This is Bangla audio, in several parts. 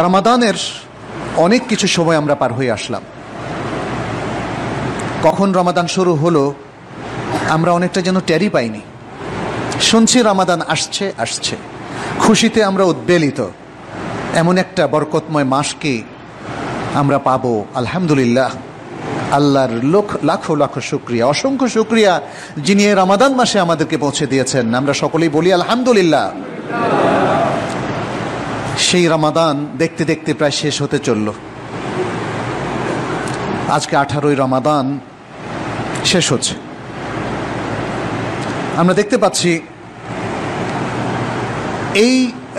রমাদানের অনেক কিছু সময় আমরা পার হয়ে আসলাম। কখন রমাদান শুরু হলো আমরা অনেকটা যেন টেরই পাইনি। শুনছি রমাদান আসছে আসছে, খুশিতে আমরা উদ্বেলিত। এমন একটা বরকতময় মাসকে আমরা পাবো, আলহামদুলিল্লাহ। আল্লাহর লাখো লাখো শুক্রিয়া, অসংখ্য শুক্রিয়া যিনি এই রমাদান মাসে আমাদেরকে পৌঁছে দিয়েছেন। আমরা সকলেই বলি আলহামদুলিল্লাহ। সেই রমাদান দেখতে দেখতে প্রায় শেষ হতে চলল। আজকে 18ই রমাদান শেষ হচ্ছে। আমরা দেখতে পাচ্ছি এই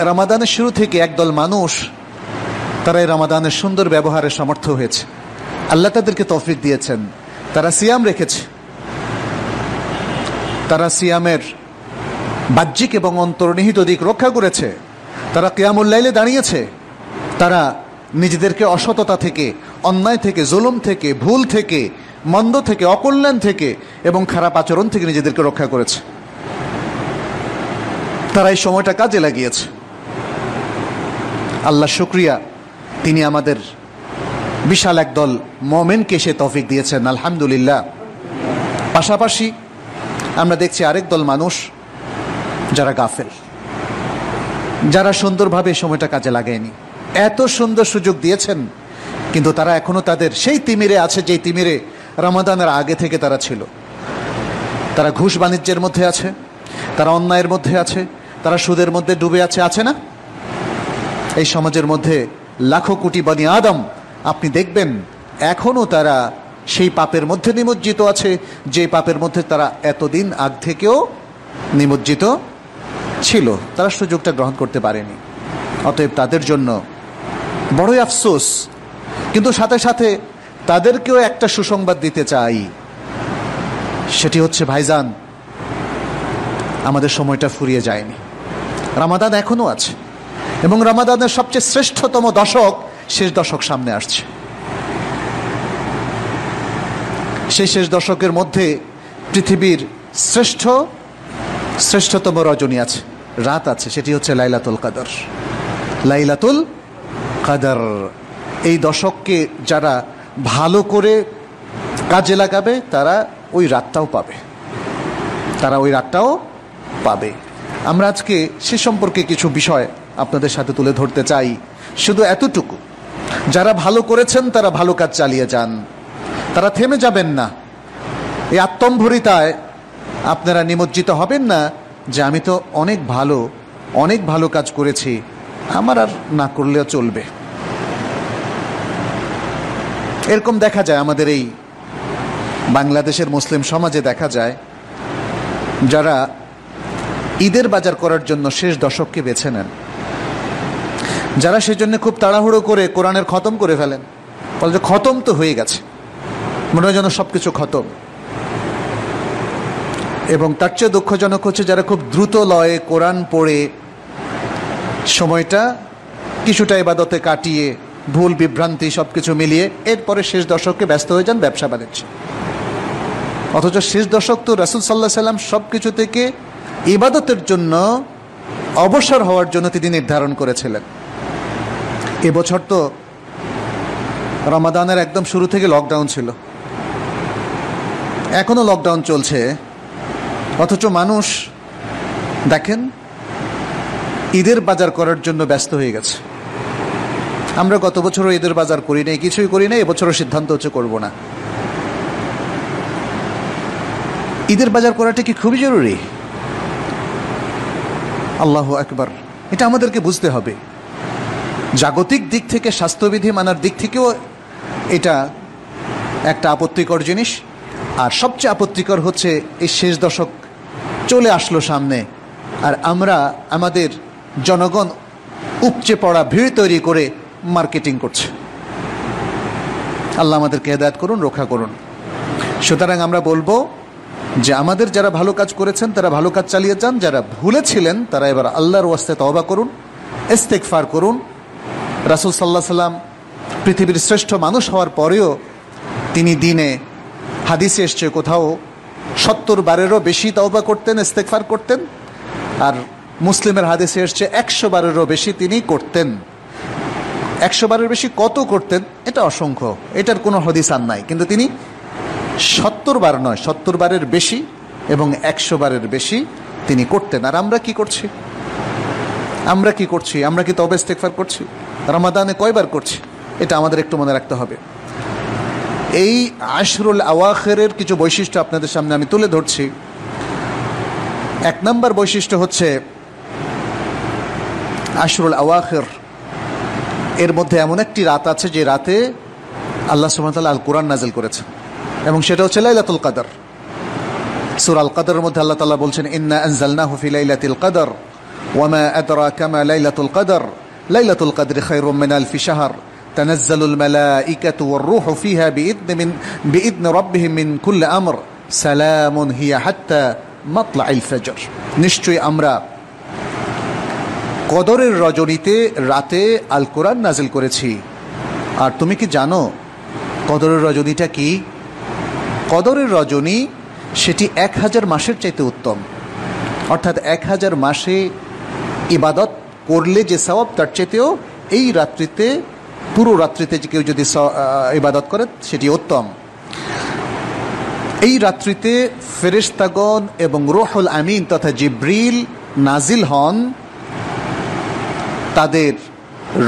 রমাদানের শুরু থেকে একদল মানুষ তারা এই রমাদানের সুন্দর ব্যবহারে সমর্থ হয়েছে। আল্লাহ তাদেরকে তৌফিক দিয়েছেন, তারা সিয়াম রেখেছে। তারা সিয়ামের বাহ্যিক এবং অন্তর্নিহিত দিক রক্ষা করেছে। তারা কিয়ামুল লাইলে দাঁড়িয়েছে। তারা নিজেদেরকে অসততা থেকে, অন্যায় থেকে, জুলুম থেকে, ভুল থেকে, মন্দ থেকে, অকল্যাণ থেকে এবং খারাপ আচরণ থেকে নিজেদেরকে রক্ষা করেছে। তারা এই সময়টা কাজে লাগিয়েছে। আল্লাহ শুকরিয়া, তিনি আমাদের বিশাল একদল মুমিনকে সে তৌফিক দিয়েছেন, আলহামদুলিল্লাহ। পাশাপাশি আমরা দেখছি আরেক দল মানুষ যারা গাফেল, যারা সুন্দরভাবে সময়টা কাজে লাগায়নি। এত সুন্দর সুযোগ দিয়েছেন কিন্তু তারা এখনো তাদের সেই তিমিরে আছে যে তিমিরে রমাদানের আগে থেকে তারা ছিল। তারা ঘুষ বাণিজ্যের মধ্যে আছে, তারা অন্যায়ের মধ্যে আছে, তারা সুদের মধ্যে ডুবে আছে না? এই সমাজের মধ্যে লাখো কোটি বনি আদম আপনি দেখবেন এখনো তারা সেই পাপের মধ্যে নিমজ্জিত আছে, যে পাপের মধ্যে তারা এতদিন আগ থেকেও নিমজ্জিত ছিল। তারা সুযোগটা গ্রহণ করতে পারেনি। অতএব তাদের জন্য বড়ই আফসোস। কিন্তু সাথে সাথে তাদেরকেও একটা সুসংবাদ দিতে চাই। সেটি হচ্ছে, ভাইজান, আমাদের সময়টা ফুরিয়ে যায়নি। রমাদান এখনো আছে এবং রমাদানের সবচেয়ে শ্রেষ্ঠতম দশক, শেষ দশক সামনে আসছে। সেই শেষ দশকের মধ্যে পৃথিবীর শ্রেষ্ঠতম রজনী আছে, রাত আছে, সেটি হচ্ছে লাইলাতুল কদর। লাইলাতুল কদর। এই দশককে যারা ভালো করে কাজে লাগাবে তারা ওই রাতটাও পাবে। আমরা আজকে সে সম্পর্কে কিছু বিষয় আপনাদের সাথে তুলে ধরতে চাই। শুধু এতটুকু, যারা ভালো করেছেন তারা ভালো কাজ চালিয়ে যান, তারা থেমে যাবেন না। এই আত্মম্ভরিতায় আপনারা নিমজ্জিত হবেন না যে আমি তো অনেক ভালো কাজ করেছি, আমার আর না করলেও চলবে। এরকম দেখা যায় আমাদের এই বাংলাদেশের মুসলিম সমাজে, দেখা যায় যারা ঈদের বাজার করার জন্য শেষ দশককে বেছে নেন, যারা সেজন্য খুব তাড়াহুড়ো করে কোরআনের খতম করে ফেলেন। বলে যে খতম তো হয়ে গেছে, মনে হয় যেন সবকিছু খতম। এবং তার চেয়ে দুঃখজনক হচ্ছে যারা খুব দ্রুত লয়ে কোরআন পড়ে সময়টা কিছুটা ইবাদতে কাটিয়ে ভুল বিভ্রান্তি সবকিছু মিলিয়ে এরপরে শেষ দশককে ব্যস্ত হয়ে যান ব্যবসা বাণিজ্যে। অথচ শেষ দশক তো রাসূল সাল্লাল্লাহু আলাইহি সাল্লাম সবকিছু থেকে ইবাদতের জন্য অবসর হওয়ার জন্য তিনি নির্ধারণ করেছিলেন। এবছর তো রমাদানের একদম শুরু থেকে লকডাউন ছিল, এখনো লকডাউন চলছে। অথচ মানুষ দেখেন ঈদের বাজার করার জন্য ব্যস্ত হয়ে গেছে। আমরা গত বছরও ঈদের বাজার করি নাই, কিছুই করি নাই। এবছরও সিদ্ধান্ত হচ্ছে করব না। ঈদের বাজার করাটা কি খুবই জরুরি? আল্লাহু আকবার। এটা আমাদেরকে বুঝতে হবে। জাগতিক দিক থেকে, স্বাস্থ্যবিধি মানার দিক থেকেও এটা একটা আপত্তিকর জিনিস। আর সবচেয়ে আপত্তিকর হচ্ছে এই শেষ দশক চলে আসলো সামনে, আর আমরা আমাদের জনগণ উপচে পড়া ভিড় তৈরি করে মার্কেটিং করছে। আল্লাহ আমাদেরকে হেদায়েত করুন, রক্ষা করুন। সুতরাং আমরা বলবো যে আমাদের যারা ভালো কাজ করেছেন তারা ভালো কাজ চালিয়ে যান, যারা ভুলে ছিলেন তারা এবার আল্লাহর ওয়াস্তে তওবা করুন, ইস্তেগফার করুন। রাসূল সাল্লাল্লাহু আলাইহি সাল্লাম পৃথিবীর শ্রেষ্ঠ মানুষ হওয়ার পরেও তিনি দিনে, হাদিসে এসছে কোথাও 70 বারেরও বেশি তওবা করতেন, ইস্তেগফার করতেন। আর মুসলিমের হাদিসে এসছে 100 বারেরও বেশি তিনি করতেন। 100 বারের বেশি কত করতেন এটা অসংখ্য, এটার কোনো হাদিস আর নাই, কিন্তু তিনি 70 বার নয়, 70 বারের বেশি এবং 100 বারের বেশি তিনি করতেন। আর আমরা কি করছি? আমরা কি তওবা ইস্তেগফার করছি? রমাদানে কয়বার করছি? এটা আমাদের একটু মনে রাখতে হবে। এই আশরুল আওয়াখিরের কিছু বৈশিষ্ট্য আপনাদের সামনে আমি তুলে ধরছি। 1 নম্বর বৈশিষ্ট্য হচ্ছে আশরুল আওয়াখির এর মধ্যে এমন একটি রাত আছে যে রাতে আল্লাহ সুবহানাহু ওয়া তাআলা আল কোরআন নাযিল করেছেন, এবং সেটা হচ্ছে লাইলাতুল কদর। সূরা আল কদরের মধ্যে আল্লাহ তাআলা বলছেন, ইন্না আনজালনাহু ফি লাইলাতিল কদর ওয়া মা আদরাকা মা লাইলাতুল কদর লাইলাতুল কদরি খায়রুম মিন আলফি শাহর তানাজ্জালুল মালাইকাতু ওয়ার রূহু ফিহা বিইذن রাব্বিহিম মিন কুল্লি আমর সালামুন হিয়া হাত্তা মাতলাইল ফজর। নিশ্চয়ই আমরা কদরের রজনীতে রাতে আল কোরআন নাজিল করেছি। আর তুমি কি জানো কদরের রজনীটা কি? কদরের রজনী সেটি 1000 মাসের চাইতে উত্তম, অর্থাৎ 1000 মাসে ইবাদত করলে যে সওয়াব তার চাইতেও এই রাত্রিতে, পুরো রাত্রিতে যে কেউ যদি ইবাদত করে সেটি উত্তম। এই রাত্রিতে ফেরেশতাগণ এবং রূহুল আমিন তথা জিবরিল নাজিল হন তাদের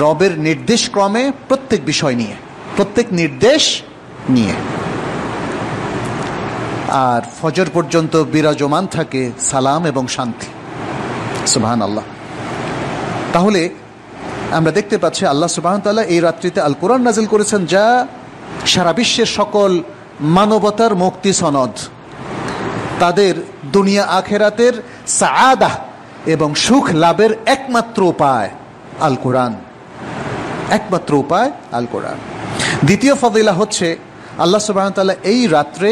রবের নির্দেশ ক্রমে, প্রত্যেক বিষয় নিয়ে, প্রত্যেক নির্দেশ নিয়ে। আর ফজর পর্যন্ত বিরাজমান থাকে সালাম এবং শান্তি। সুবহানাল্লাহ। তাহলে আমরা দেখতে পাচ্ছি আল্লাহ সুবহানাহু ওয়া তাআলা এই রাত্রিতে আল কোরআন নাজিল করেছেন, যা সারা বিশ্বের সকল মানবতার মুক্তি সনদ, তাদের দুনিয়া আখেরাতের সাআদা এবং সুখ লাভের একমাত্র উপায় আল কোরআন, একমাত্র উপায় আল কোরআন। দ্বিতীয় ফজিলা হচ্ছে আল্লাহ সুবহানাহু ওয়া তাআলা এই রাত্রে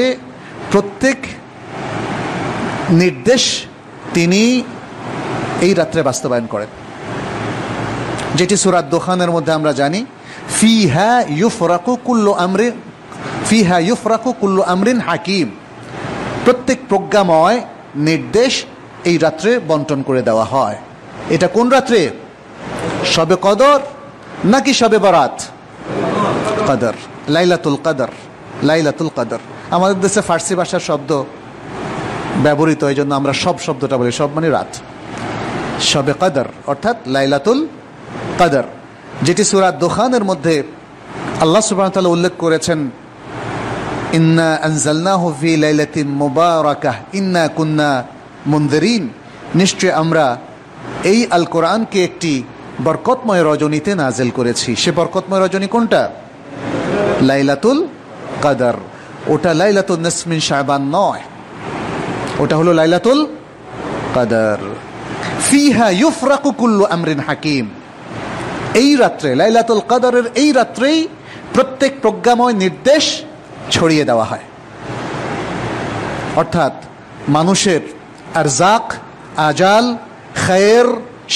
প্রত্যেক নির্দেশ তিনি এই রাত্রে বাস্তবায়ন করেন, যেটি সূরা দুখানের মধ্যে আমরা জানি, ফিহা ইউফরাকু কুল্লু আমরিন হাকিম। প্রত্যেক প্রজ্ঞাময় নির্দেশ এই রাত্রে বন্টন করে দেওয়া হয়। এটা কোন রাত্রে? শবে কদর নাকি শবে বরাত? কদর, লাইলাতুল কদর, লাইলাতুল কদর। আমাদের দেশে ফার্সি ভাষার শব্দ ব্যবহৃত, এই জন্য আমরা সব শব্দটা বলি, সব মানে রাত। শবে কদর অর্থাৎ লাইলাতুল কদর, যেটি সূরা দুখানের মধ্যে আল্লাহ সুবহানাহু ওয়া তাআলা উল্লেখ করেছেন, ইন্না আনজালনাহু ফি লাইলাতিন মুবারাকাহ ইন্না কুন্না মুনদিরিন। নিশ্চয় আমরা এই আল কোরআনকে একটি বরকতময় রজনীতে নাজিল করেছি। সে বরকতময় রজনী কোনটা? লাইলাতুল কদর। ওটা লাইলাতুন নিসফ মিন শাবান নয়, ওটা হলো লাইলাতুল কদর। ফিহা ইউফরাকু কুল্লু আমরিন হাকিম। এই রাত্রে, লাইলাতুল কদরের এই রাত্রেই প্রত্যেক প্রজ্ঞাময় নির্দেশ ছড়িয়ে দেওয়া হয়, অর্থাৎ মানুষের আরজাক, আজাল, খায়ের,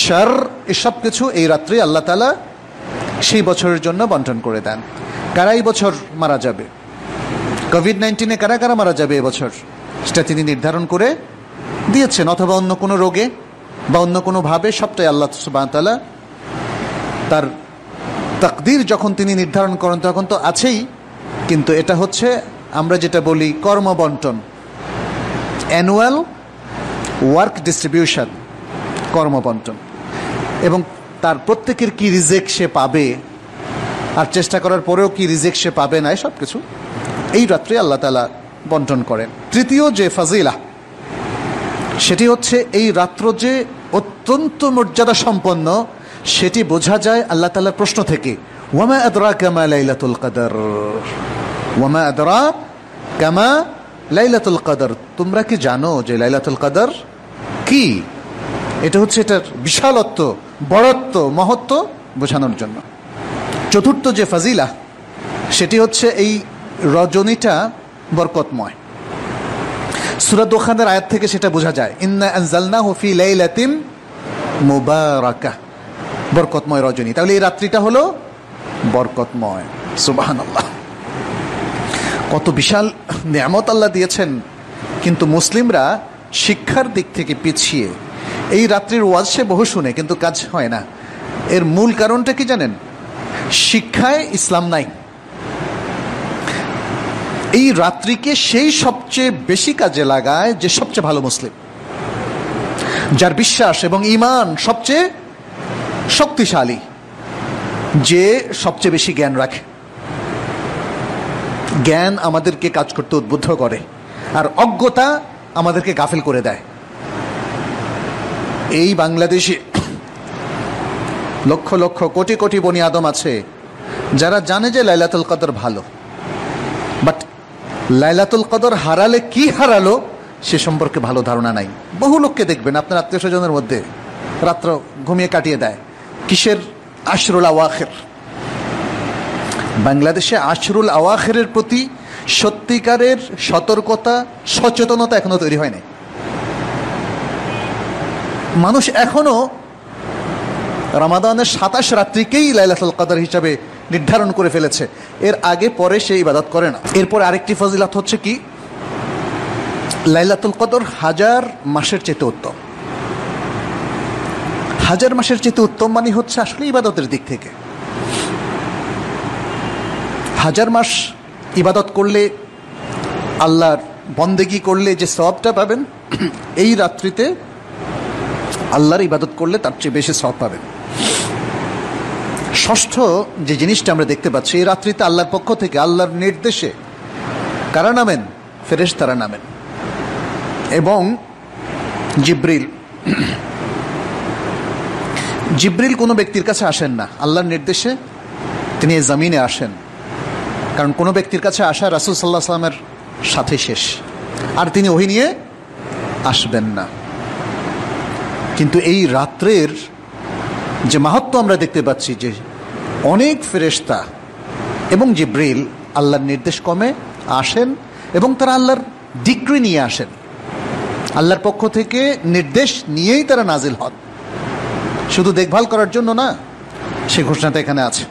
শার এসব কিছু এই রাত্রে আল্লাহ তাআলা সেই বছরের জন্য বন্টন করে দেন। কারা এই বছর মারা যাবে, কোভিড-19 কারা কারা মারা যাবে এবছর, সেটা তিনি নির্ধারণ করে দিয়েছেন, অথবা অন্য কোনো রোগে বা অন্য কোনো ভাবে, সবটাই আল্লাহ সুবহানাহু ওয়া তাআলা তার তাকদীর যখন তিনি নির্ধারণ করেন তখন তো আছেই, কিন্তু এটা হচ্ছে আমরা যেটা বলি কর্মবন্টন, অ্যানুয়াল ওয়ার্ক ডিস্ট্রিবিউশন, কর্মবন্টন। এবং তার প্রত্যেকের কি রিজেক সে পাবে, আর চেষ্টা করার পরেও কি রিজেক সে পাবে না, সব কিছু এই রাত্রে আল্লাহ তাআলা বন্টন করেন। তৃতীয় যে ফাজিলা, সেটি হচ্ছে এই রাত্র যে অত্যন্ত মর্যাদা সম্পন্ন, সেটি বোঝা যায় আল্লাহ তাআলার প্রশ্ন থেকে, ওয়ামা আদরাকা মা লাইলাতুল কদর, ওয়ামা আদরাকা মা লাইলাতুল কদর। তোমরা কি জানো যে লাইলাতুল কদর কি? এটা হচ্ছে এটার বিশালত্ব, বড়ত্ব, মহত্ব বোঝানোর জন্য। চতুর্থ যে ফাজিলা, সেটি হচ্ছে এই রজনীটা বরকতময়। সূরা দুখানের আয়াত থেকে সেটা বোঝা যায়, ইন্না আনজালনাহু ফি লাইলাতিন মুবারাকাহ, বরকতময় রজনী। তাহলে এই রাত্রিটা হলো বরকতময়। সুবহানাল্লাহ, কত বিশাল নিয়ামত আল্লাহ দিয়েছেন, কিন্তু মুসলিমরা শিক্ষার দিক থেকে পিছিয়ে। এই রাত্রির ওয়াজ সে বহু শুনে কিন্তু কাজ হয় না। এর মূল কারণটা কি জানেন? শিক্ষায় ইসলাম নাই। এই রাত্রিকে সেই সবচেয়ে বেশি কাজে লাগায় যে সবচেয়ে ভালো মুসলিম, যার বিশ্বাস এবং ঈমান সবচেয়ে শক্তিশালী, যে সবচেয়ে বেশি জ্ঞান রাখে। জ্ঞান আমাদেরকে কাজ করতে উদ্বুদ্ধ করে, আর অজ্ঞতা আমাদেরকে গাফিল করে দেয়। এই বাংলাদেশে লক্ষ লক্ষ কোটি কোটি বনি আদম আছে যারা জানে যে লাইলাতুল কদর ভালো, বাট লাইলাতুল কদর হারালে কি হারালো সে সম্পর্কে ভালো ধারণা নাই। বহু লোককে দেখবেন আপনার আত্মীয় স্বজনের মধ্যে রাত্র ঘুমিয়ে কাটিয়ে দেয় কিসের আশরুল আওয়াখির। বাংলাদেশে আশরুল আওয়াখিরের প্রতি সত্যিকারের সতর্কতা, সচেতনতা এখনো তৈরি হয়নি। মানুষ এখনো রমাদানের 27 রাত্রিকেই লাইলাতুল কদর হিসাবে নির্ধারণ করে ফেলেছে, এর আগে পরে সে ইবাদত করে না। এরপর আরেকটি ফজিলত হচ্ছে কি, লাইলাতুল কদর 1000 মাসের চেয়ে উত্তম। 1000 মাসের চেয়ে উত্তম মানে হচ্ছে আসলে ইবাদতের দিক থেকে। 1000 মাস ইবাদত করলে, আল্লাহর বন্দেগি করলে যে সওয়াবটা পাবেন, এই রাত্রিতে আল্লাহর ইবাদত করলে তার চেয়ে বেশি সওয়াব পাবেন। ষষ্ঠ যে জিনিসটা আমরা দেখতে পাচ্ছি, এই রাত্রিতে আল্লাহর পক্ষ থেকে আল্লাহর নির্দেশে কারা নামেন? ফেরেশতারা নামেন। এবং জিব্রিল কোনো ব্যক্তির কাছে আসেন না, আল্লাহর নির্দেশে তিনি এই জমিনে আসেন। কারণ কোনো ব্যক্তির কাছে আসা রাসূল সাল্লাল্লাহু আলাইহি ওয়াসাল্লামের সাথে শেষ, আর তিনি ওহী নিয়ে আসবেন না। কিন্তু এই রাত্রের যে মাহাত্ম্য আমরা দেখতে পাচ্ছি, যে অনেক ফেরেশতা এবং জিব্রিল আল্লাহর নির্দেশ ক্রমে আসেন এবং তারা আল্লাহর ডিক্রি নিয়ে আসেন। আল্লাহর পক্ষ থেকে নির্দেশ নিয়েই তারা নাজিল হন, শুধু দেখভাল করার জন্য না, সে ঘোষণাটা এখানে আছে।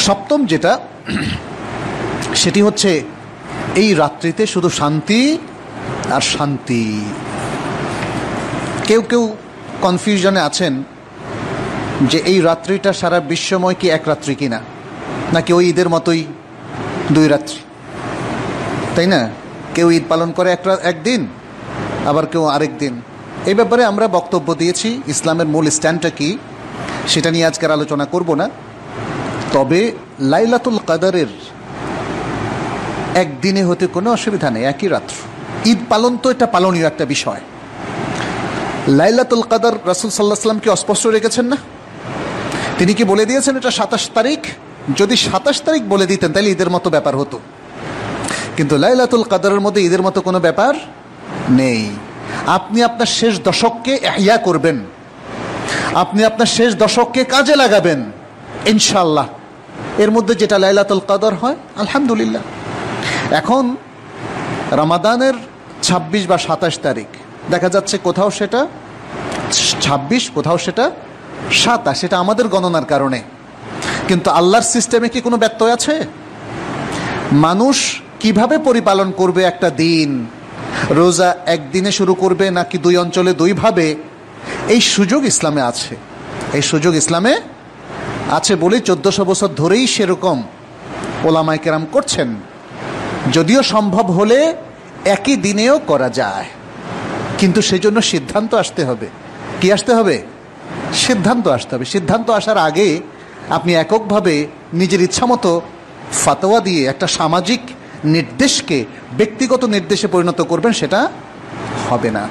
সপ্তম যেটা, সেটি হচ্ছে এই রাত্রিতে শুধু শান্তি আর শান্তি। কেউ কেউ কনফিউশনে আছেন যে এই রাত্রিটা সারা বিশ্বময় কি এক রাত্রি কিনা, নাকি ওই ঈদের মতোই 2 রাত্রি, তাই না? কেউ ঈদ পালন করে একদিন, আবার কেউ আরেক দিন। এই ব্যাপারে আমরা বক্তব্য দিয়েছি, ইসলামের মূল স্ট্যান্ডটা কি সেটা নিয়ে আজকের আলোচনা করব না। তবে লাইলাতুল কদরের একদিনে হতে কোনো অসুবিধা নেই, একই রাত্র। ঈদ পালন তো এটা পালনীয় একটা বিষয়। লাইলাতুল কদর রাসূল সাল্লাল্লাহু আলাইহি ওয়াসাল্লাম কি অস্পষ্ট রেখেছেন না? তিনি কি বলে দিয়েছেন এটা 27 তারিখ? যদি 27 তারিখ বলে দিতেন তাহলে ঈদের মতো ব্যাপার হতো, কিন্তু লাইলাতুল কদরের মধ্যে ঈদের মতো কোনো ব্যাপার নেই। আপনি আপনার শেষ দশককে ইহয়া করবেন, আপনি আপনার শেষ দশককে কাজে লাগাবেন ইনশাআল্লাহ। এর মধ্যে যেটা লাইলাতুল কদর হয়, আলহামদুলিল্লাহ। এখন রমাদানের 26 বা 27 তারিখ দেখা যাচ্ছে কোথাও সেটা 26, কোথাও সেটা 27, সেটা আমাদের গণনার কারণে। কিন্তু আল্লাহর সিস্টেমে কি কোনো ব্যত্যয় আছে? মানুষ কিভাবে পরিপালন করবে একটা দিন? রোজা একদিনে শুরু করবে নাকি 2 অঞ্চলে 2 ভাবে? এই সুযোগ ইসলামে আছে, এই সুযোগ ইসলামে আছে বলেই 1400 বছর ধরেই সেরকম ওলামায়ে কেরাম করছেন। যদিও সম্ভব হলে একই দিনেও করা যায়, কিন্তু সেজন্য সিদ্ধান্ত আসতে হবে। কি আসতে হবে? সিদ্ধান্ত আসতে হবে। সিদ্ধান্ত আসার আগে আপনি এককভাবে নিজের ইচ্ছামতো ফাতোয়া দিয়ে একটা সামাজিক নির্দেশকে ব্যক্তিগত নির্দেশে পরিণত করবেন, সেটা হবে না।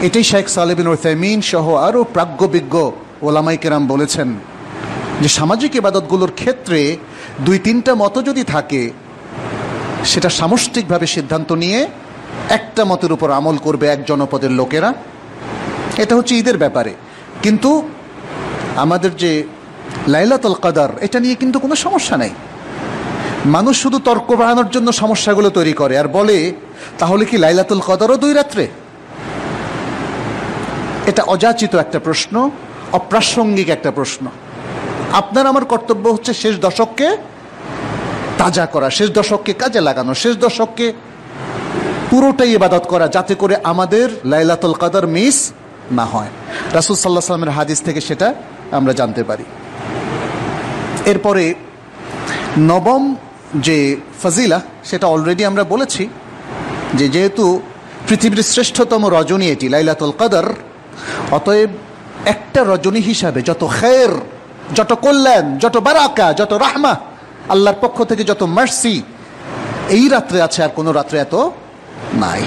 এটাই শেখ সালেহ বিন উসাইমিন সহ আরও প্রাজ্ঞবিজ্ঞ ওলামায়ে কেরাম বলেছেন যে সামাজিক ইবাদতগুলোর ক্ষেত্রে 2-3টা মত যদি থাকে, সেটা সামষ্টিকভাবে সিদ্ধান্ত নিয়ে একটা মতের উপর আমল করবে এক জনপদের লোকেরা। এটা হচ্ছে ঈদের ব্যাপারে। কিন্তু আমাদের যে লাইলাতুল কদর, এটা নিয়ে কিন্তু কোনো সমস্যা নেই। মানুষ শুধু তর্ক বাড়ানোর জন্য সমস্যাগুলো তৈরি করে আর বলে তাহলে কি লাইলাতুল কদরও 2 রাত্রে? এটা অযাচিত একটা প্রশ্ন, অপ্রাসঙ্গিক একটা প্রশ্ন। আপনার আমার কর্তব্য হচ্ছে শেষ দশককে তাজা করা, শেষ দশককে কাজে লাগানো, শেষ দশককে পুরোটাই ইবাদত করা, যাতে করে আমাদের লাইলাতুল কদর মিস না হয়। রাসূল সাল্লাল্লাহু আলাইহি ওয়াসাল্লামের হাদিস থেকে সেটা আমরা জানতে পারি। এরপরে নবম যে ফজিলা, সেটা অলরেডি আমরা বলেছি যে যেহেতু পৃথিবীর শ্রেষ্ঠতম রজনী এটি লাইলাতুল কদর, অতএব একটা রজনী হিসাবে যত খের, যত কল্যাণ, যত বারাকা, যত রাহমা, আল্লাহর পক্ষ থেকে যত মার্সি এই রাত্রে আছে, আর কোনো রাত্রে এত নাই।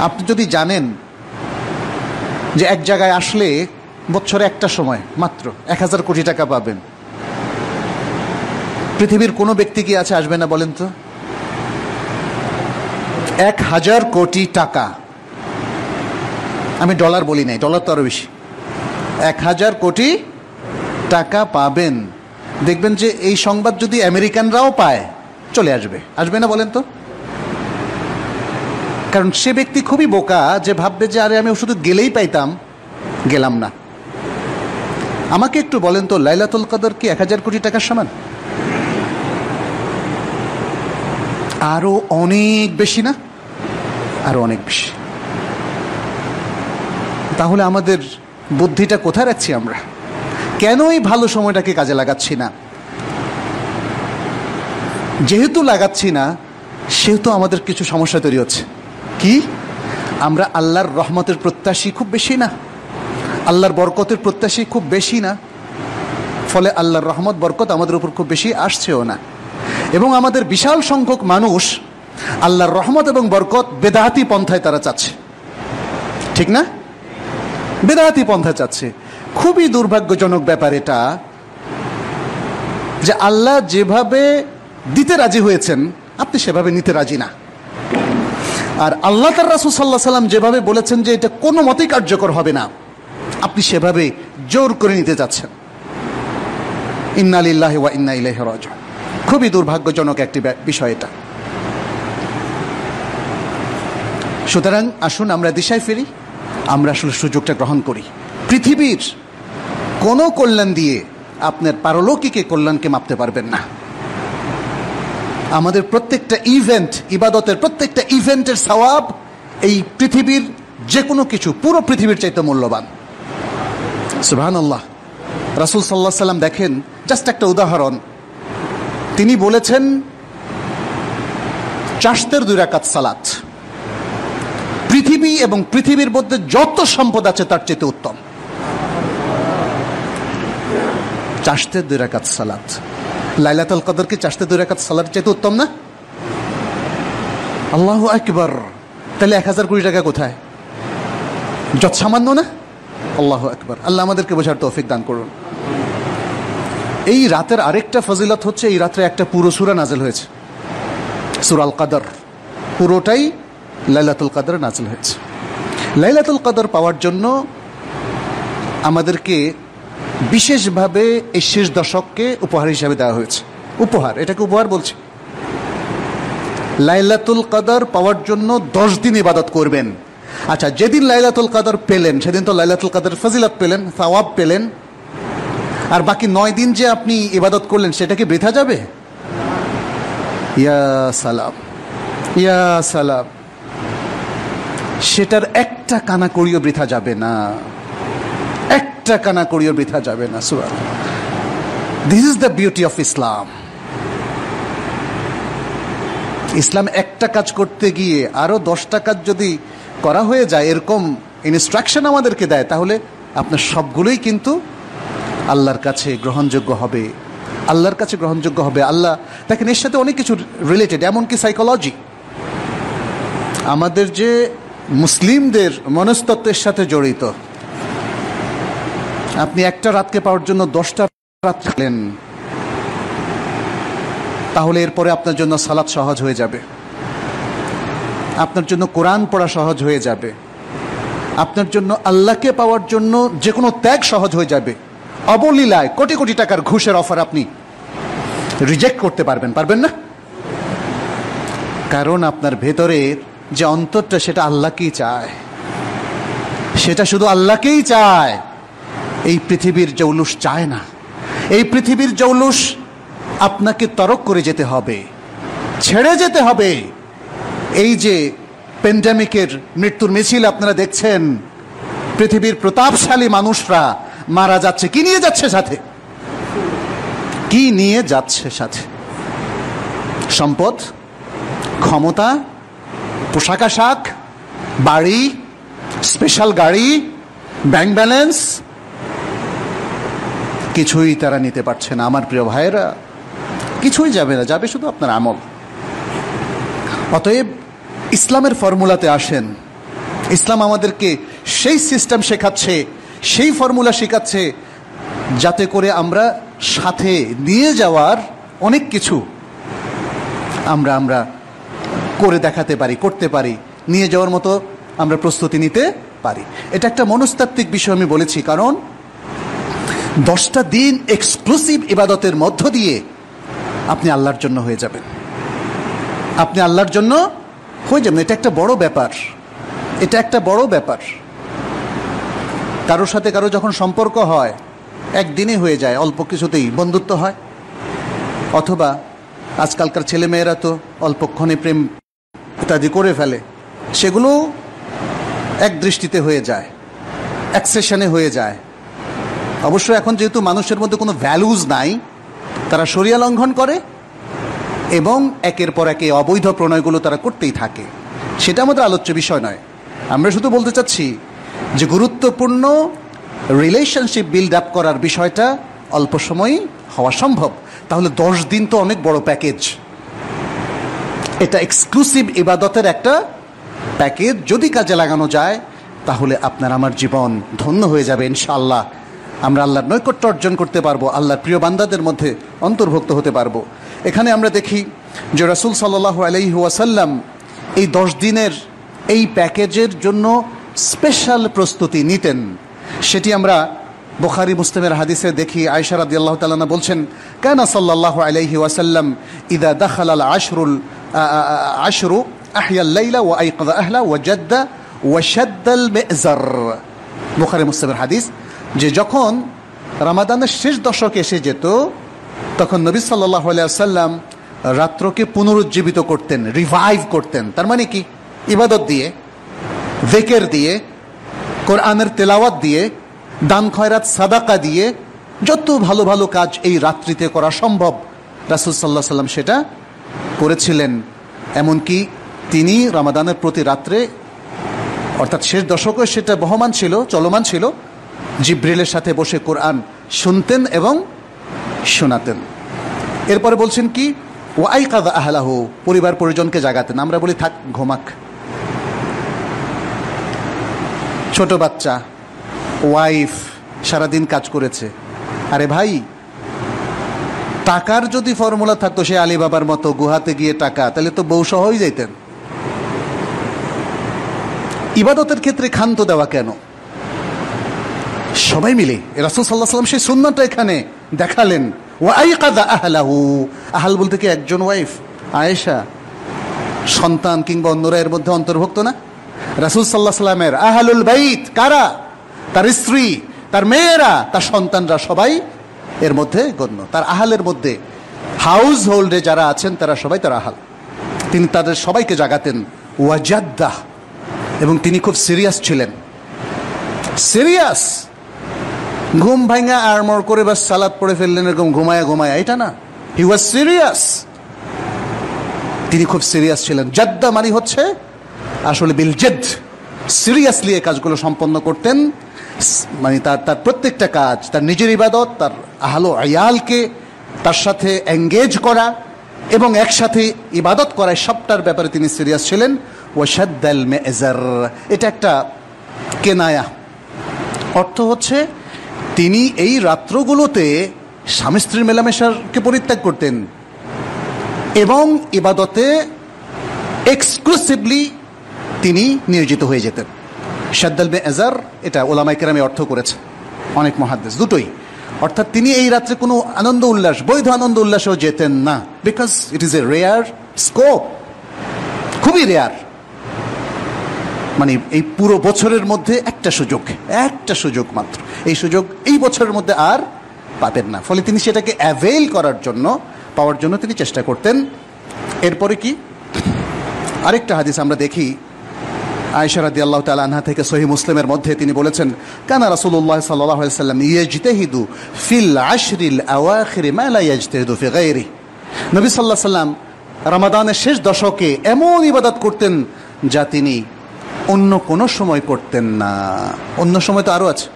আপনি যদি জানেন যে এক জায়গায় আসলে বছরে একটা সময় মাত্র 1000 কোটি টাকা পাবেন, পৃথিবীর কোনো ব্যক্তি কি আছে আসবে না বলেন তো? 1000 কোটি টাকা, আমি ডলার বলি নাই, ডলার তো আরো বেশি। 1000 কোটি টাকা পাবেন, দেখবেন যে এই সংবাদ যদি আমেরিকানরাও পায় চলে আসবে, আসবে না বলেন তো? কারণ সে ব্যক্তি খুবই বোকা যে ভাববে যে আরে আমি শুধু গেলেই পাইতাম, গেলাম না। আমাকে একটু বলেন তো, লাইলাতুল কদর কি 1000 কোটি টাকার সমান? আরো অনেক বেশি না? আরো অনেক বেশি। তাহলে আমাদের বুদ্ধিটা কোথায় রাখছি আমরা? কেন এই ভালো সময়টাকে কাজে লাগাচ্ছি না? যেহেতু লাগাচ্ছি না, সেহেতু আমাদের কিছু সমস্যা তৈরি হচ্ছে। কি? আমরা আল্লাহর রহমতের প্রত্যাশী খুব বেশি না, আল্লাহর বরকতের প্রত্যাশী খুব বেশি না, ফলে আল্লাহর রহমত বরকত আমাদের উপর খুব বেশি আসছেও না। এবং আমাদের বিশাল সংখ্যক মানুষ আল্লাহর রহমত এবং বরকত বেদাতি পন্থায় তারা চাচ্ছে, ঠিক না? বেদাতি পন্থা চাচ্ছে। খুবই দুর্ভাগ্যজনক ব্যাপার এটা, যে আল্লাহ যেভাবে দিতে রাজি হয়েছেন আপনি সেভাবে নিতে রাজি না, আর আল্লাহ তার রাসূল সাল্লাল্লাহু আলাইহি ওয়াসাল্লাম যেভাবে বলেছেন যে এটা কোনো মতেই কার্যকর হবে না, আপনি সেভাবে জোর করে নিতে যাচ্ছেন। ইন্না লিল্লাহি ওয়া ইন্না ইলাইহি রাজিউন। খুবই দুর্ভাগ্যজনক একটি বিষয় এটা। সুতরাং আসুন আমরা দিশায় ফিরি, আমরা আসলে সুযোগটা গ্রহণ করি। পৃথিবীর কোনো কল্যাণ দিয়ে আপনার পারলৌকিক কল্যাণকে মাপতে পারবেন না। আমাদের প্রত্যেকটা ইভেন্ট, ইবাদতের প্রত্যেকটা ইভেন্টের সওয়াব এই পৃথিবীর যে কোনো কিছু, পুরো পৃথিবীর চাইতে মূল্যবান। সুবহানাল্লাহ। রাসূল সাল্লাল্লাহু আলাইহি ওয়াসাল্লাম দেখেন, জাস্ট একটা উদাহরণ, তিনি বলেছেন চাশতের 2 রাকাত সালাত পৃথিবী এবং পৃথিবীর মধ্যে যত সম্পদ আছে তার চেয়ে উত্তম। চাশতের 2 রাকাত সালাত, লাইলাতুল কদর কি চাশতের 2 রাকাত সালাত চেয়ে উত্তম না? আল্লাহু আকবার। তাহলে 1000 কোটি টাকা কোথায়? যত সামান্য না? আল্লাহু আকবার। আল্লাহ আমাদেরকে বোঝার তৌফিক দান করুন। এই রাতের আরেকটা ফজিলত হচ্ছে, এই রাত্রে একটা পুরো সূরা নাজিল হয়েছে, সূরা আল কদর, পুরোটাই লাইলাতুল কদর নাজিল হয়েছে। লাইলাতুল কদর পাওয়ার জন্য আমাদেরকে বিশেষভাবে এই শেষ দশককে উপহার হিসাবে দেওয়া হয়েছে। উপহার, এটাকে উপহার বলছি। লাইলাতুল কদর পাওয়ার জন্য 10 দিন ইবাদত করবেন। আচ্ছা, যেদিন লাইলাতুল কদর পেলেন সেদিন তো লাইলাতুল কদর ফজিলত পেলেন, সওয়াব পেলেন, আর বাকি 9 দিন যে আপনি ইবাদত করলেন সেটা কি বৃথা যাবে? ইয়া সালাম, ইয়া সালাম। সেটার একটা কানা করিও বৃথা যাবে না, একটা কানা করিও বৃথা যাবে না। সুবহানাল্লাহ। This is the beauty of Islam. ইসলাম একটা কাজ করতে গিয়ে আরো 10টা কাজ যদি করা হয়ে যায়, এরকম ইনস্ট্রাকশন আমাদেরকে দেয়, তাহলে আপনার সবগুলোই কিন্তু আল্লাহর কাছে গ্রহণযোগ্য হবে, আল্লাহর কাছে গ্রহণযোগ্য হবে। আল্লাহ দেখেন এর সাথে অনেক কিছু রিলেটেড, এমনকি সাইকোলজি, আমাদের যে মুসলিমদের মনস্তত্ত্বের সাথে জড়িত। আপনি একটা রাতকে পাওয়ার জন্য 10টা রাত থাকলেন, তাহলে এরপরে আপনার জন্য সালাত সহজ হয়ে যাবে, আপনার জন্য কোরআন পড়া সহজ হয়ে যাবে, আপনার জন্য আল্লাহকে পাওয়ার জন্য যে কোনো ত্যাগ সহজ হয়ে যাবে। অবলীলায় কোটি কোটি টাকার ঘুষের অফার আপনি রিজেক্ট করতে পারবেন, পারবেন না? কারণ আপনার ভেতরের যে অন্তরটা সেটা আল্লাহকেই চায়, সেটা শুধু আল্লাহকেই চায়। এই পৃথিবীর জৌলুস চায় না। এই পৃথিবীর জৌলুস আপনাকে তরক করে যেতে হবে, ছেড়ে যেতে হবে। এই যে প্যান্ডেমিকের মৃত্যুর মিছিল আপনারা দেখছেন, পৃথিবীর প্রতাপশালী মানুষরা মারা যাচ্ছে, কি নিয়ে যাচ্ছে সাথে? কি নিয়ে যাচ্ছে সাথে? সম্পদ, ক্ষমতা, পোশাক আশাক, বাড়ি, স্পেশাল গাড়ি, ব্যাংক ব্যালেন্স, কিছুই তারা নিতে পারছে না। আমার প্রিয় ভাইয়েরা, কিছুই যাবে না, যাবে শুধু আপনার আমল। অতএব ইসলামের ফর্মুলাতে আসেন। ইসলাম আমাদেরকে সেই সিস্টেম শেখাচ্ছে, সেই ফর্মুলা শেখাচ্ছে, যাতে করে আমরা সাথে নিয়ে যাওয়ার অনেক কিছু আমরা করে দেখাতে পারি, করতে পারি, নিয়ে যাওয়ার মতো আমরা প্রস্তুতি নিতে পারি। এটা একটা মনস্তাত্ত্বিক বিষয় আমি বলেছি, কারণ 10টা দিন এক্সক্লুসিভ ইবাদতের মধ্য দিয়ে আপনি আল্লাহর জন্য হয়ে যাবেন। আপনি আল্লাহর জন্য হয়ে যাবেন। এটা একটা বড় ব্যাপার, এটা একটা বড় ব্যাপার। কারোর সাথে কারো যখন সম্পর্ক হয়, একদিনে হয়ে যায়, অল্প কিছুতেই বন্ধুত্ব হয়। অথবা আজকালকার ছেলেমেয়েরা তো অল্পক্ষণে প্রেম ইত্যাদি করে ফেলে, সেগুলো এক দৃষ্টিতে হয়ে যায়, এক সেশনে হয়ে যায়। অবশ্য এখন যেহেতু মানুষের মধ্যে কোনো ভ্যালুজ নাই, তারা শরিয়া লঙ্ঘন করে এবং একের পর একে অবৈধ প্রণয়গুলো তারা করতেই থাকে। সেটা আমাদের আলোচ্য বিষয় নয়। আমরা শুধু বলতে চাচ্ছি যে গুরুত্বপূর্ণ রিলেশনশিপ বিল্ড আপ করার বিষয়টা অল্প সময়ই হওয়া সম্ভব। তাহলে 10 দিন তো অনেক বড় প্যাকেজ। এটা এক্সক্লুসিভ ইবাদতের একটা প্যাকেজ। যদি কাজে লাগানো যায় তাহলে আপনার আমার জীবন ধন্য হয়ে যাবে ইনশাআল্লাহ। আমরা আল্লাহর নৈকট্য অর্জন করতে পারবো, আল্লাহর প্রিয় বান্দাদের মধ্যে অন্তর্ভুক্ত হতে পারবো। এখানে আমরা দেখি যে রাসূল সাল্লাল্লাহু আলাইহি ওয়াসাল্লাম এই 10 দিনের এই প্যাকেজের জন্য স্পেশাল প্রস্তুতি নিতেন। সেটি আমরা বুখারী মুসলিমের হাদিসে দেখি। আয়েশা রাদিয়াল্লাহু তাআলা আনহা বলছেন, কানা সাল্লাল্লাহু আলাইহি ওয়াসাল্লাম ইযা দাখালা আল আশরু আহইয়া আল-লাইলা ওয়া আইকাযা আহলা ওয়া জাদ্দা ওয়া শাদ্দা আল-মি'জার। বুখারী মুসলিমের হাদিস যে যখন রমাদানের শেষ দশকে এসে যেত, তখন নবী সাল্লাল্লাহু আলাইহি ওয়াসাল্লাম রাত্রকে পুনরুজ্জীবিত করতেন, রিভাইভ করতেন। তার মানে কি? ইবাদত দিয়ে, যিকির দিয়ে, কোরআনের তেলাওয়াত দিয়ে, দান খয়রাত সাদাকা দিয়ে, যত ভালো ভালো কাজ এই রাত্রিতে করা সম্ভব রাসূল সাল্লাল্লাহু আলাইহি ওয়াসাল্লাম সেটা করেছিলেন। এমনকি তিনি রমাদানের প্রতি রাত্রে, অর্থাৎ শেষ দশকে সেটা বহমান ছিল, চলমান ছিল, জিব্রিলের সাথে বসে কোরআন শুনতেন এবং শোনাতেন। এরপরে বলছেন কি? ওয়া আইকাযা আহলাহু, পরিবার পরিজনকে জাগাতেন। আমরা বলি থাক ঘুমাক, ছোট বাচ্চা, ওয়াইফ সারাদিন কাজ করেছে। আরে ভাই, টাকার যদি ফর্মুলা থাকতো সে আলী বাবার মতো গুহাতে গিয়ে টাকা, তাহলে তো বউ সহই যাইতেন। ইবাদতের ক্ষেত্রে ক্ষান্ত দেওয়া কেন? সবাই মিলে রাসূল সাল্লাল্লাহু আলাইহি ওয়াসাল্লাম সেই সুন্নাহটা এখানে দেখালেন। ওয়া আইকাযা আহলাহু, আহল বলতে কি একজন ওয়াইফ? আয়েশা, সন্তান কিংবা অন্যরা এর মধ্যে অন্তর্ভুক্ত না? রাসূল সাল্লাল্লাহু আলাইহি ওয়াসাল্লামের আহলুল বাইত কারা? তার স্ত্রী, তার মেয়েরা, তার সন্তানরা সবাই এর মধ্যে গণ্য। তার আহলের মধ্যে হাউস হোল্ডে যারা আছেন তারা সবাই তার আহল। তিনি তাদের সবাইকে জাগাতেন। ওয়াজাদ্দা, এবং তিনি খুব সিরিয়াস ছিলেন। সিরিয়াস, ঘুম ভাঙা আড়মড় করে বা সালাত পড়ে ফেললেন এরকম ঘুমায়া ঘুমায়া, এটা না। হি ওয়াজ সিরিয়াস। তিনি খুব সিরিয়াস ছিলেন। জাদ্দা মানে হচ্ছে আসলে বিল জেদ, সিরিয়াসলি এই কাজগুলো সম্পন্ন করতেন। মানে তার প্রত্যেকটা কাজ, তার নিজের ইবাদত, তার আহলো আয়ালকে তার সাথে এঙ্গেজ করা এবং একসাথে ইবাদত করা, সবটার ব্যাপারে তিনি সিরিয়াস ছিলেন। ওয়াশাদ্দাল মি'জার, এটা একটা কেনায়া, অর্থ হচ্ছে তিনি এই রাত্রগুলোতে স্বামী স্ত্রীর মেলামেশাকে পরিত্যাগ করতেন এবং ইবাদতে এক্সক্লুসিভলি তিনি নিয়োজিত হয়ে যেতেন। শাদ্দাল মি'জার, এটা উলামায়ে কেরামে অর্থ করেছে অনেক মুহাদ্দিস, দুটোই। অর্থাৎ তিনি এই রাত্রে কোনো আনন্দ উল্লাস, বৈধ আনন্দ উল্লাসেও যেতেন না, because it is a rare scope, খুবই রেয়ার। মানে এই পুরো বছরের মধ্যে একটা সুযোগ মাত্র, এই সুযোগ এই বছরের মধ্যে আর পাবেন না। ফলে তিনি সেটাকে অ্যাভেল করার জন্য, পাওয়ার জন্য তিনি চেষ্টা করতেন। এরপরে কি? আরেকটা হাদিস আমরা দেখি, আয়েশা রাদিয়াল্লাহু তাআলা আনহা থেকে সহিহ মুসলিমের মধ্যে তিনি বলেছেন, কানা রাসূলুল্লাহ সাল্লাল্লাহু আলাইহি ওয়াসাল্লাম ইয়াজতাহিদু ফিল আশরিল আওয়াখির মা লা ইয়াজতাহিদু ফি গায়রিহি। নবী সাল্লাল্লাহু আলাইহি ওয়াসাল্লাম রমাদানের শেষ দশকে এমন ইবাদত করতেন যা তিনি অন্য কোনো সময় করতেন না। অন্য সময় তো আরও আছে,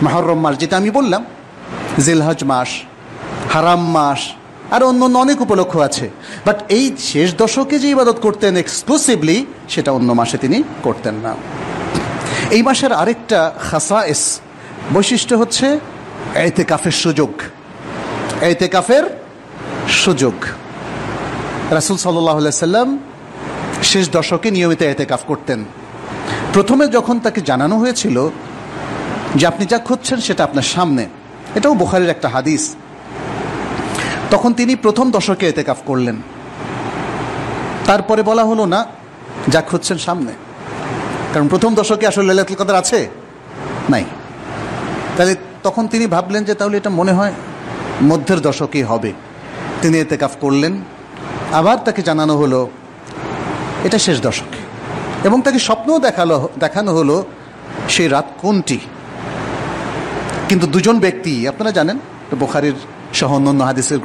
মুহররম মাস যেটা আমি বললাম, জিলহজ মাস, হারাম মাস, আর অন্য অনেক উপলক্ষ আছে, বাট এই শেষ দশকে যে ইবাদত করতেন এক্সক্লুসিভলি, সেটা অন্য মাসে তিনি করতেন না। এই মাসের আরেকটা খাসায়েস বৈশিষ্ট্য হচ্ছে ইতিকাফের সুযোগ। ইতিকাফের সুযোগ রাসূল সাল্লাল্লাহু আলাইহি সাল্লাম শেষ দশকে নিয়মিত ইতিকাফ করতেন। প্রথমে যখন তাকে জানানো হয়েছিল যে আপনি যা খুঁজছেন সেটা আপনার সামনে, এটাও বুখারীর একটা হাদিস, তখন তিনি প্রথম দশকে ইতিকাফ করলেন। তারপরে বলা হলো না যা খুঁজছেন সামনে, কারণ প্রথম দশকে আসলে লাইলাতুল কদর আছে নাই। তাহলে তখন তিনি ভাবলেন যে তাহলে এটা মনে হয় মধ্যের দশকেই হবে। তিনি ইতিকাফ করলেন, আবার তাকে জানানো হলো এটা শেষ দশকে, এবং তাকে স্বপ্নও দেখানো হলো সেই রাত কোনটি। কিন্তু দুজন ব্যক্তি, আপনারা জানেন বুখারীর সহ অন্যান্য হাদিসের